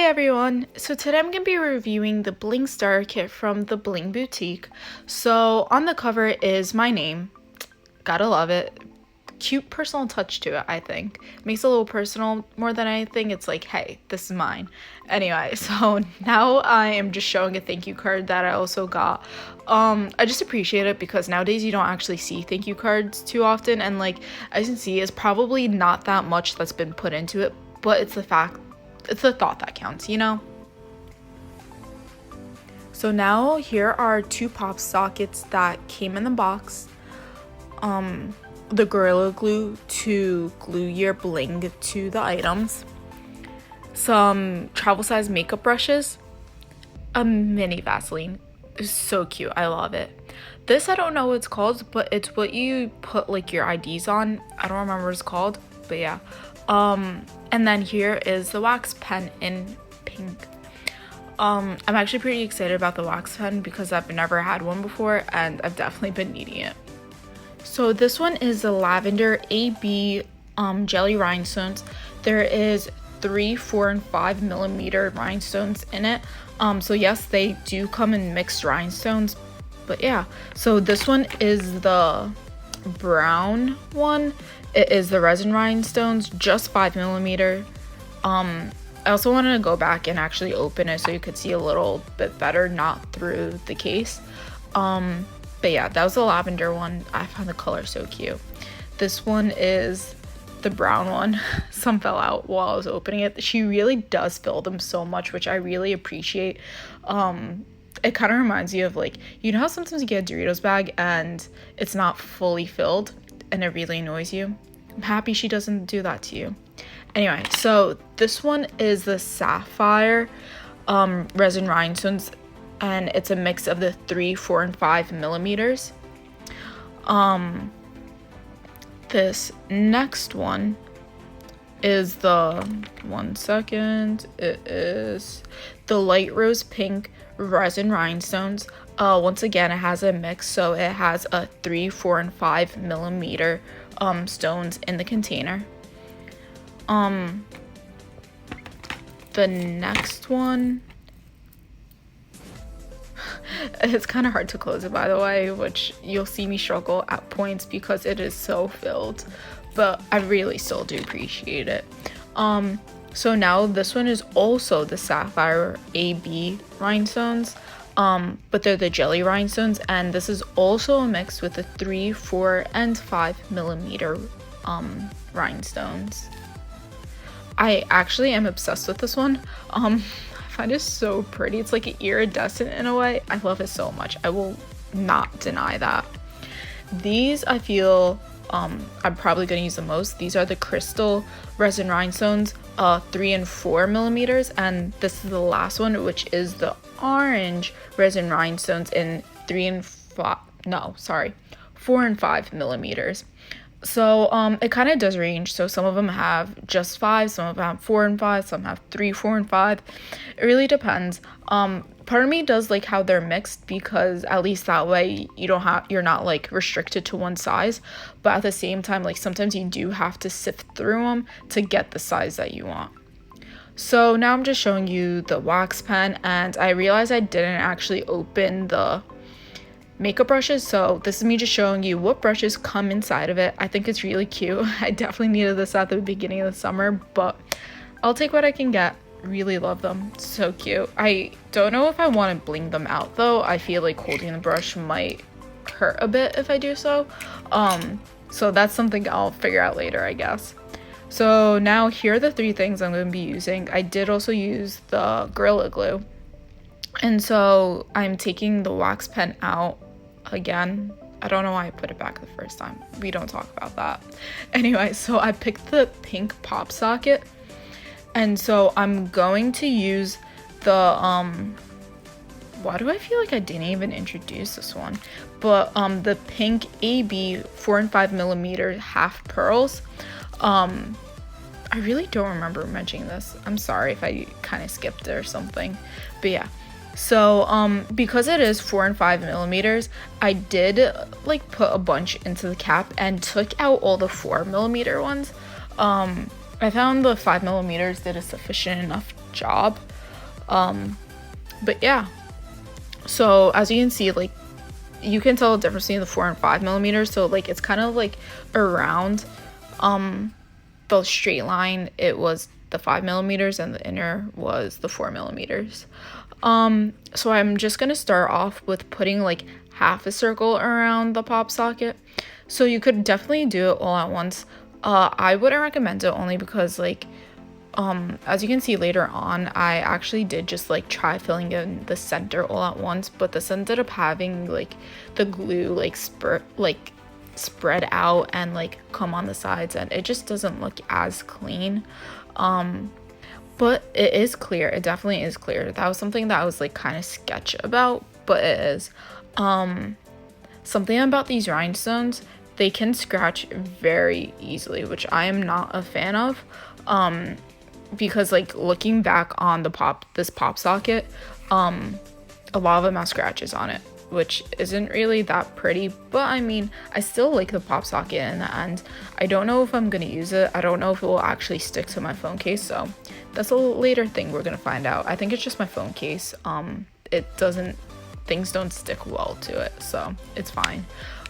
everyone, so today I'm going to be reviewing the Bling starter kit from the Bling boutique. So on the cover is my name, gotta love it, cute personal touch to it. I think makes it a little personal more than anything. It's like, hey, this is mine. Anyway, so now I am just showing a thank you card that I also got. I just appreciate it because nowadays you don't actually see thank you cards too often, and like as you can see, it's probably not that much that's been put into it, but it's the thought that counts, you know? So now here are two pop sockets that came in the box. The Gorilla Glue to glue your bling to the items. Some travel size makeup brushes. A mini Vaseline. It's so cute. I love it. This I don't know what it's called, but it's what you put like your IDs on. I don't remember what it's called, but yeah. And then here is the wax pen in pink. I'm actually pretty excited about the wax pen because I've never had one before and I've definitely been needing it. So this one is the Lavender AB Jelly Rhinestones. There is 3, 4, and 5 millimeter rhinestones in it. So yes, they do come in mixed rhinestones, but yeah. So this one is the brown one. It is the Resin Rhinestones, just 5 millimeter. I also wanted to go back and actually open it so you could see a little bit better, not through the case. But yeah, that was the lavender one. I found the color so cute. This one is the brown one. Some fell out while I was opening it. She really does fill them so much, which I really appreciate. It kind of reminds you of like, you know how sometimes you get a Doritos bag and it's not fully filled and it really annoys you? I'm happy she doesn't do that to you. Anyway, so this one is the Sapphire Resin Rhinestones, and it's a mix of the 3, 4, and 5 millimeters. This next one is it is the light rose pink Resin Rhinestones. Once again, it has a mix, so it has a 3, 4, and 5 millimeter stones in the container. The next one, it's kind of hard to close it, by the way, which you'll see me struggle at points because it is so filled, but I really still do appreciate it. So now this one is also the Sapphire AB rhinestones, but they're the jelly rhinestones, and this is also a mix with the 3, 4, and 5 millimeter rhinestones. I actually am obsessed with this one. I find it so pretty. It's like iridescent in a way. I love it so much. I will not deny that. These I feel I'm probably going to use the most. These are the crystal resin rhinestones, 3 and 4 millimeters, and this is the last one, which is the orange resin rhinestones in 4 and 5 millimeters. So it kind of does range. So some of them have just 5, some of them have 4 and 5, some have 3, 4, and 5. It really depends. Part of me does like how they're mixed because at least that way you're not like restricted to one size, but at the same time, like sometimes you do have to sift through them to get the size that you want. So now I'm just showing you the wax pen, and I realized I didn't actually open the makeup brushes, so this is me just showing you what brushes come inside of it. I think it's really cute. I definitely needed this at the beginning of the summer, but I'll take what I can get. Really love them. So cute. I don't know if I want to bling them out though. I feel like holding the brush might hurt a bit if I do so. So that's something I'll figure out later, I guess. So now here are the 3 things I'm going to be using. I did also use the Gorilla Glue. And so I'm taking the wax pen out again. I don't know why I put it back the first time. We don't talk about that. Anyway, so I picked the pink pop socket. And so I'm going to use the, why do I feel like I didn't even introduce this one? But the pink AB 4 and 5 millimeter half pearls. I really don't remember mentioning this. I'm sorry if I kind of skipped it or something. But yeah. So because it is 4 and 5 millimeters, I did like put a bunch into the cap and took out all the 4 millimeter ones. I found the 5 millimeters did a sufficient enough job. But yeah, so as you can see, like, you can tell the difference between the 4 and 5 millimeters. So like it's kind of like around the straight line, it was the 5 millimeters, and the inner was the 4 millimeters. So I'm just gonna start off with putting like half a circle around the pop socket. So you could definitely do it all at once. I wouldn't recommend it, only because like as you can see later on, I actually did just like try filling in the center all at once, but this ended up having like the glue like spread out and like come on the sides, and it just doesn't look as clean. But it is clear. It definitely is clear. That was something that I was like kind of sketch about, but it is. Something about these rhinestones, they can scratch very easily, which I am not a fan of. Because like looking back on this pop socket, a lot of them have scratches on it, which isn't really that pretty, but I mean, I still like the pop socket in the end. I don't know if I'm gonna use it. I don't know if it will actually stick to my phone case, so that's a later thing we're gonna find out. I think it's just my phone case. Things don't stick well to it, so it's fine.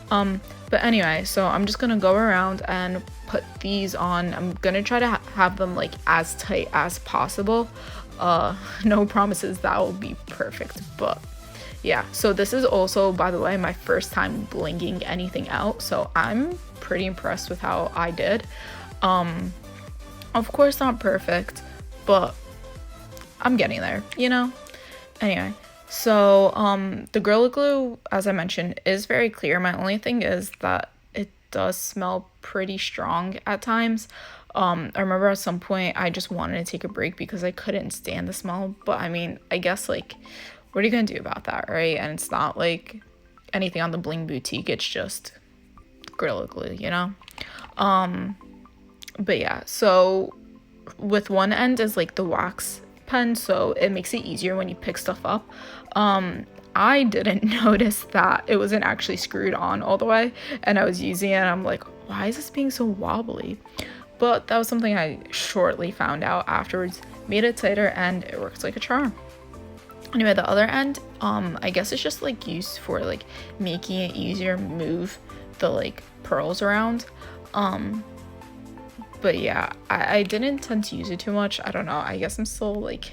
But anyway, so I'm just gonna go around and put these on. I'm gonna try to have them like as tight as possible. No promises that will be perfect, but yeah. So this is also, by the way, my first time blinging anything out, so I'm pretty impressed with how I did. Of course not perfect, but I'm getting there, you know? Anyway, so the Gorilla Glue, as I mentioned, is very clear. My only thing is that it does smell pretty strong at times. I remember at some point I just wanted to take a break because I couldn't stand the smell, but I mean, I guess like, what are you gonna do about that, right? And it's not like anything on the Bling boutique, it's just Gorilla Glue, you know? But yeah, so with one end is like the wax pen, so it makes it easier when you pick stuff up. I didn't notice that it wasn't actually screwed on all the way, and I was using it and I'm like, why is this being so wobbly? But that was something I shortly found out afterwards, made it tighter, and it works like a charm. Anyway, the other end, I guess it's just like used for like making it easier move the like pearls around. But yeah, I didn't tend to use it too much. I don't know, I guess I'm still like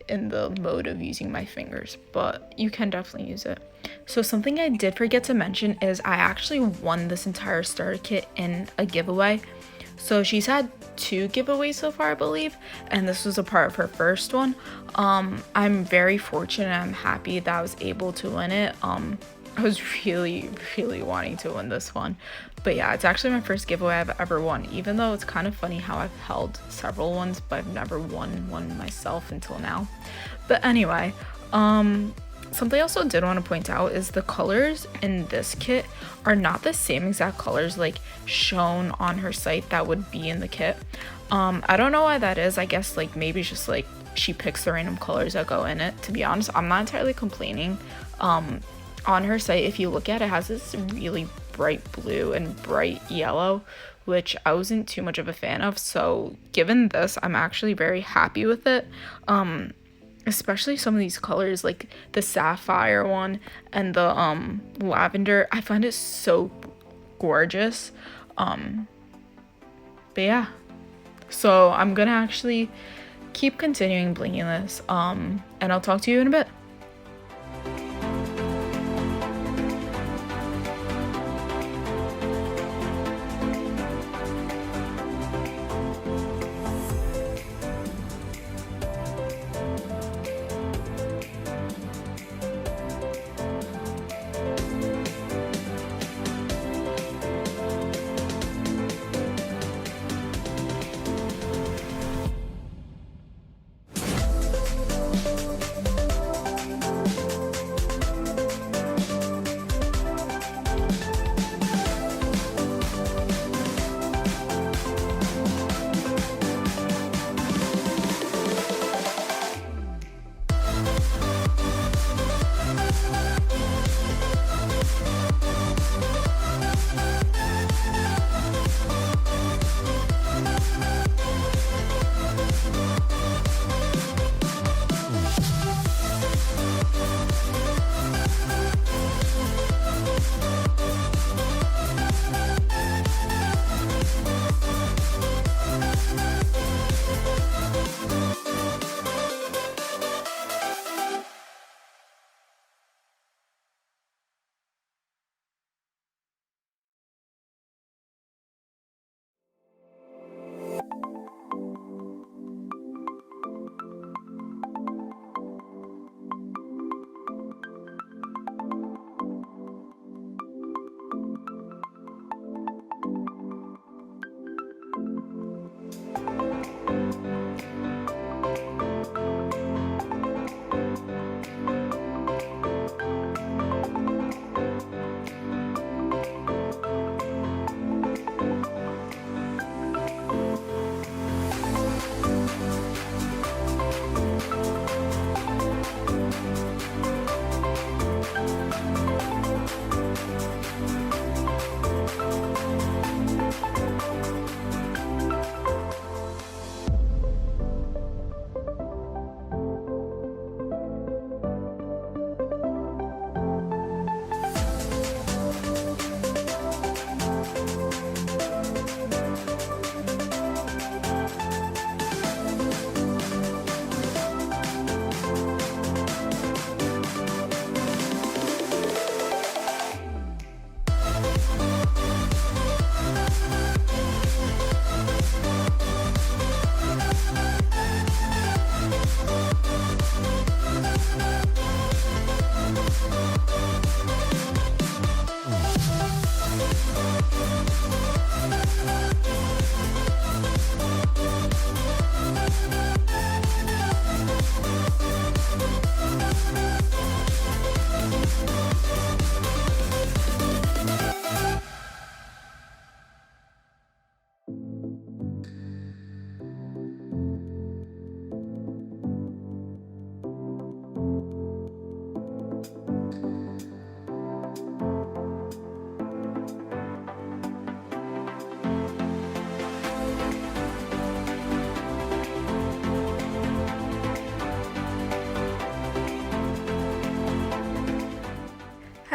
in the mode of using my fingers, but you can definitely use it. So something I did forget to mention is I actually won this entire starter kit in a giveaway. So she's had 2 giveaways so far, I believe, and this was a part of her first one. I'm very fortunate. I'm happy that I was able to win it. I was really wanting to win this one, but yeah, it's actually my first giveaway I've ever won, even though it's kind of funny how I've held several ones, but I've never won one myself until now. But anyway, something I also did want to point out is the colors in this kit are not the same exact colors like shown on her site that would be in the kit. I don't know why that is. I guess like maybe it's just like she picks the random colors that go in it. To be honest, I'm not entirely complaining. On her site, if you look at it, it has this really bright blue and bright yellow, which I wasn't too much of a fan of. So given this, I'm actually very happy with it. Especially some of these colors, like the sapphire one and the lavender. I find it so gorgeous. But yeah, so I'm gonna actually keep continuing blinging this, and I'll talk to you in a bit.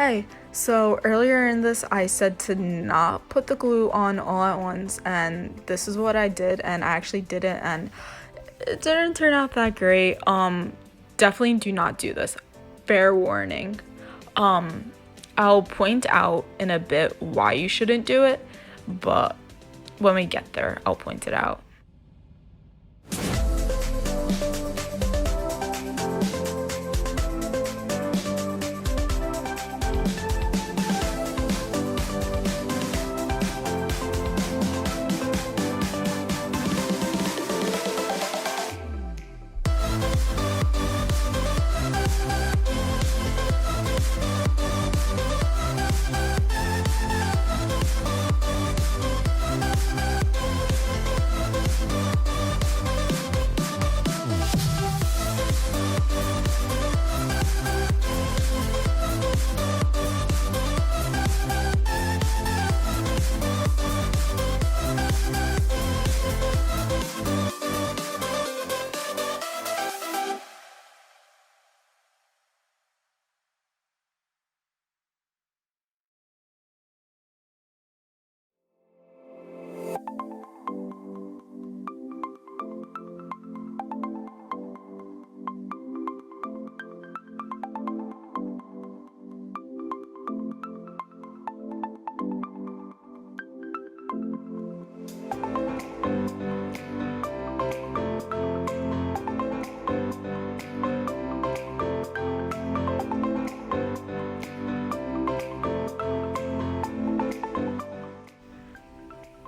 Hey, so earlier in this I said to not put the glue on all at once, and this is what I did, and I actually did it, and it didn't turn out that great. Definitely do not do this. Fair warning. I'll point out in a bit why you shouldn't do it, but when we get there, I'll point it out.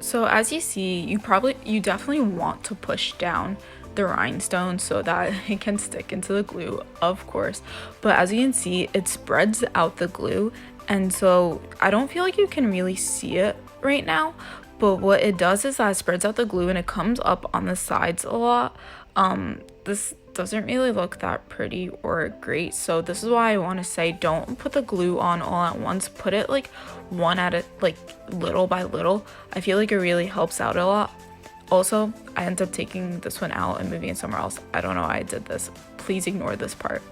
So as you see, you definitely want to push down the rhinestone so that it can stick into the glue, of course. But as you can see, it spreads out the glue, and so I don't feel like you can really see it right now. But what it does is that it spreads out the glue and it comes up on the sides a lot. This doesn't really look that pretty or great, so this is why I want to say don't put the glue on all at once. Put it like one at a like little by little. I feel like it really helps out a lot. Also, I ended up taking this one out and moving it somewhere else. I don't know why I did this. Please ignore this part.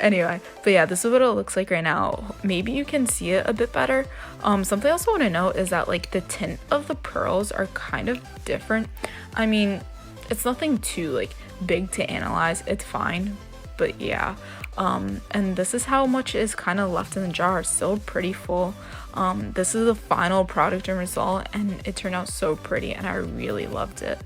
Anyway, but yeah, this is what it looks like right now. Maybe you can see it a bit better. Something else I want to note is that like the tint of the pearls are kind of different. I mean, it's nothing too like big to analyze, it's fine, but yeah. And this is how much is kind of left in the jar. It's still pretty full. This is the final product and result, and it turned out so pretty and I really loved it.